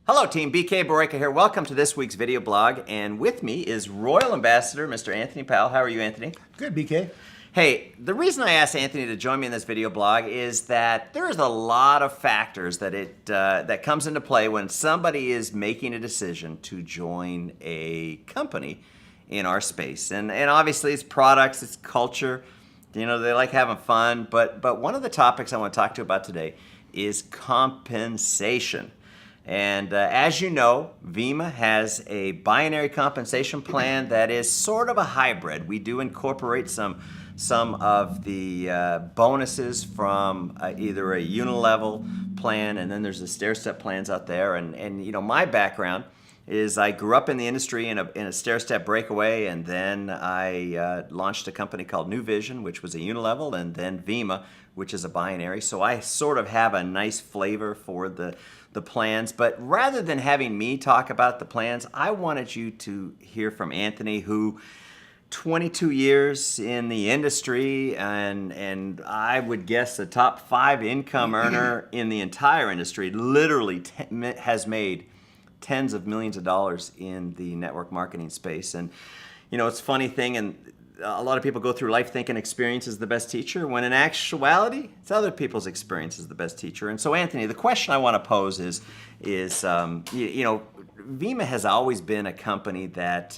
Hello team, BK Boreyko here. Welcome to this week's video blog, and with me is Royal Ambassador Mr. Anthony Powell. How are you, Anthony? Good, BK. Hey, the reason I asked Anthony to join me in this video blog is that there's a lot of factors that comes into play when somebody is making a decision to join a company in our space. And obviously it's products, it's culture, you know, they like having fun, but one of the topics I want to talk to you about today is compensation. And as you know, Vemma has a binary compensation plan that is sort of a hybrid. We do incorporate some of the bonuses from either a unilevel plan, and then there's the stair-step plans out there. And you know, my background is I grew up in the industry in a stair-step breakaway, and then I launched a company called New Vision, which was a unilevel, and then Vemma, which is a binary. So I sort of have a nice flavor for the plans. But rather than having me talk about the plans, I wanted you to hear from Anthony, who 22 years in the industry, and I would guess the top 5 income earner in the entire industry, literally has made tens of millions of dollars in the network marketing space. And you know, it's a funny thing, and a lot of people go through life thinking experience is the best teacher, when in actuality, it's other people's experience is the best teacher. And so, Anthony, the question I want to pose is you know, Vemma has always been a company that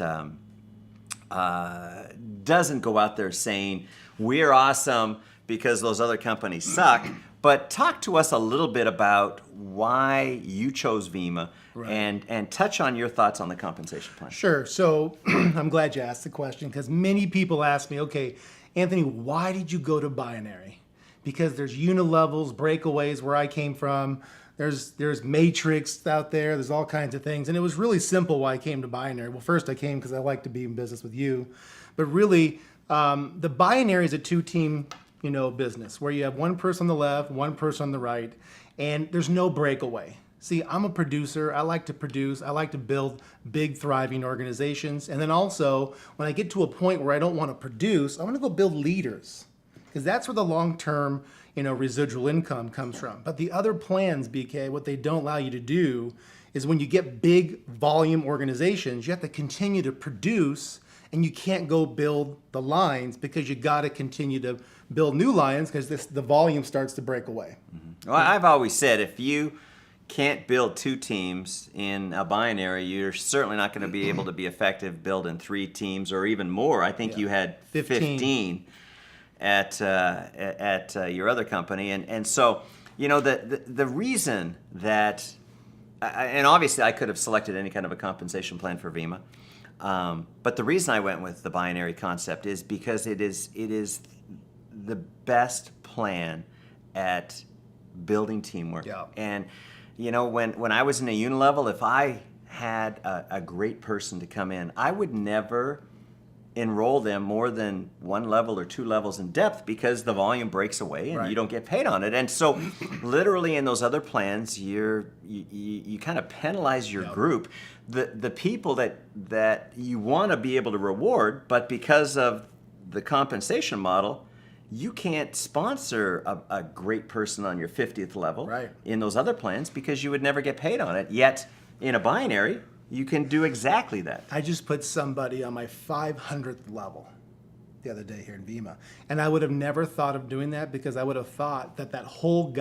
doesn't go out there saying, we're awesome because those other companies suck. But talk to us a little bit about why you chose Vemma, right, and touch on your thoughts on the compensation plan. Sure. So I'm glad you asked the question, because many people ask me, okay, Anthony, why did you go to binary? Because there's unilevels, breakaways where I came from. There's matrix out there. There's all kinds of things. And it was really simple why I came to binary. Well, first I came because I like to be in business with you. But really, the binary is a 2-team business where you have one person on the left, one person on the right, and there's no breakaway. See, I'm a producer. I like to produce. I like to build big, thriving organizations. And then also, when I get to a point where I don't want to produce, I want to go build leaders, because that's where the long-term, residual income comes from. But the other plans, BK, what they don't allow you to do is when you get big volume organizations, you have to continue to produce, and you can't go build the lines because you got to continue to build new lines because the volume starts to break away. Mm-hmm. Well, I've always said if you can't build 2 teams in a binary, you're certainly not going to be able to be effective building 3 teams or even more. I think you had 15 at your other company, and so the reason that, and obviously I could have selected any kind of a compensation plan for Vemma, but the reason I went with the binary concept is because it is the best plan at building teamwork. Yeah. And when I was in a unilevel, if I had a great person to come in, I would never enroll them more than 1 level or 2 levels in depth because the volume breaks away and right, you don't get paid on it. And so literally in those other plans, you kind of penalize your yep, group, the people that you want to be able to reward, but because of the compensation model, you can't sponsor a great person on your 50th level, right, in those other plans because you would never get paid on it. Yet in a binary, you can do exactly that. I just put somebody on my 500th level the other day here in Vemma, and I would have never thought of doing that because I would have thought that whole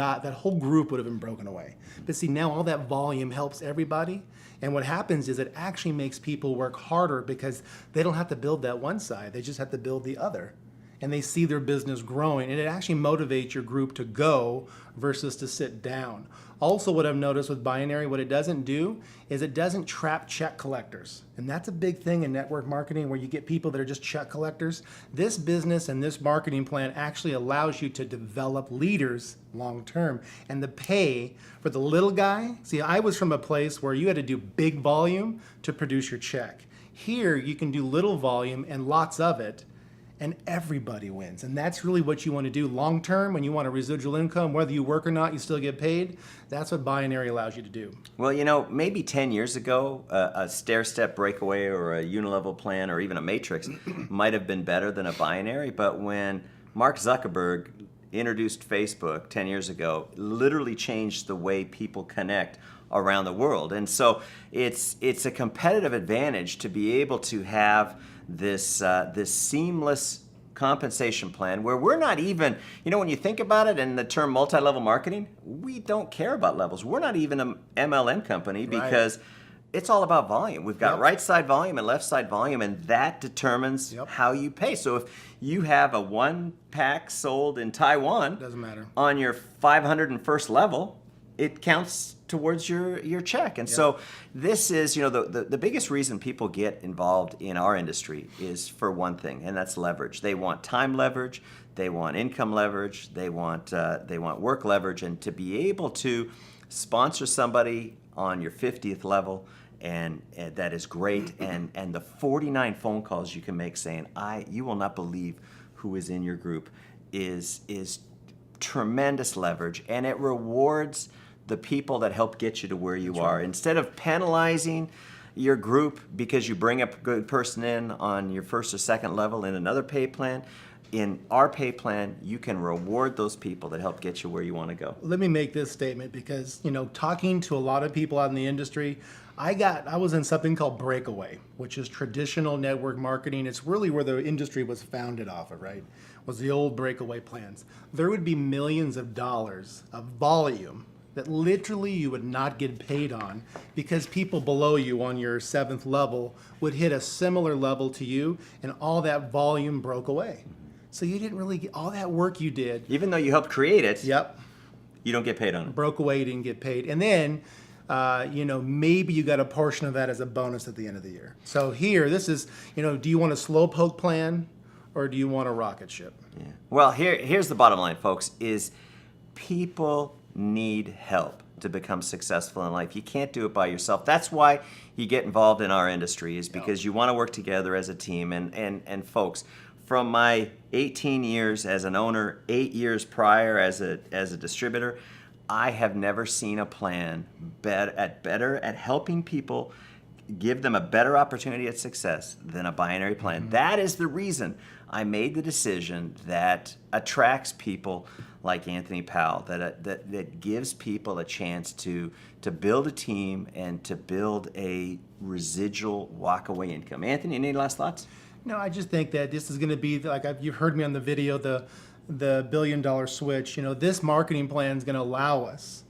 group would have been broken away. But see, now all that volume helps everybody, and what happens is it actually makes people work harder because they don't have to build that one side, they just have to build the other. And they see their business growing, and it actually motivates your group to go versus to sit down. Also, what I've noticed with binary, what it doesn't do is it doesn't trap check collectors. And that's a big thing in network marketing where you get people that are just check collectors. This business and this marketing plan actually allows you to develop leaders long term. And the pay for the little guy, see, I was from a place where you had to do big volume to produce your check. Here, you can do little volume and lots of it, and everybody wins. And that's really what you want to do long term. When you want a residual income, whether you work or not, you still get paid. That's what binary allows you to do. Well, maybe 10 years ago, a stair-step breakaway or a unilevel plan or even a matrix might have been better than a binary. But when Mark Zuckerberg introduced Facebook 10 years ago literally changed the way people connect around the world. And so it's a competitive advantage to be able to have this seamless compensation plan where we're not even, when you think about it in the term multi-level marketing, we don't care about levels. We're not even an MLM company because it's all about volume. We've got right side volume and left side volume, and that determines how you pay. So if you have a 1-pack sold in Taiwan, doesn't matter, on your 501st level, it counts towards your check. And so this is, the biggest reason people get involved in our industry is for one thing, and that's leverage. They want time leverage, they want income leverage, they want work leverage, and to be able to sponsor somebody on your 50th level, and that is great. And the 49 phone calls you can make saying, you will not believe who is in your group is tremendous leverage, and it rewards the people that help get you to where you are. Instead of penalizing your group because you bring a good person in on your first or second level in another pay plan, in our pay plan, you can reward those people that help get you where you want to go. Let me make this statement because, talking to a lot of people out in the industry, I was in something called Breakaway, which is traditional network marketing. It's really where the industry was founded off of, right? Was the old Breakaway plans. There would be millions of dollars of volume that literally you would not get paid on because people below you on your 7th level would hit a similar level to you, and all that volume broke away. So you didn't really get all that work you did. Even though you helped create it, Yep. you don't get paid on it. Broke away, you didn't get paid. And then, maybe you got a portion of that as a bonus at the end of the year. So here, this is, do you want a slowpoke plan or do you want a rocket ship? Yeah. Well, here's the bottom line, folks, is people need help to become successful in life. You can't do it by yourself. That's why you get involved in our industry, is because you want to work together as a team. And folks, from my 18 years as an owner, 8 years prior as a distributor, I have never seen a plan better at helping people, give them a better opportunity at success than a binary plan. Mm-hmm. That is the reason I made the decision that attracts people like Anthony Powell, that gives people a chance to build a team and to build a residual walkaway income. Anthony, any last thoughts? No, I just think that this is going to be you've heard me on the video, the $1 billion switch. This marketing plan is going to allow us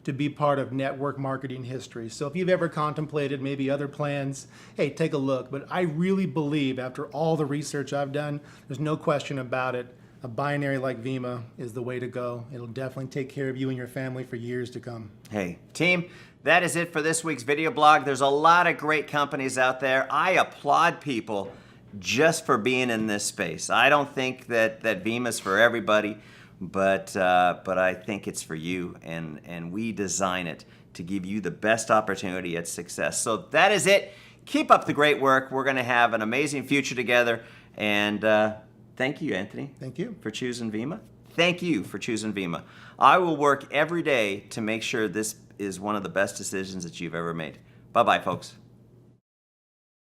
to be part of network marketing history. So if you've ever contemplated maybe other plans, hey, take a look. But I really believe, after all the research I've done, there's no question about it, a binary like Vemma is the way to go. It'll definitely take care of you and your family for years to come. Hey, team, that is it for this week's video blog. There's a lot of great companies out there. I applaud people just for being in this space. I don't think that Vemma's for everybody, but I think it's for you, and we design it to give you the best opportunity at success. So that is it. Keep up the great work. We're going to have an amazing future together, and thank you, Anthony. Thank you. For choosing Vemma. Thank you for choosing Vemma. I will work every day to make sure this is one of the best decisions that you've ever made. Bye-bye, folks.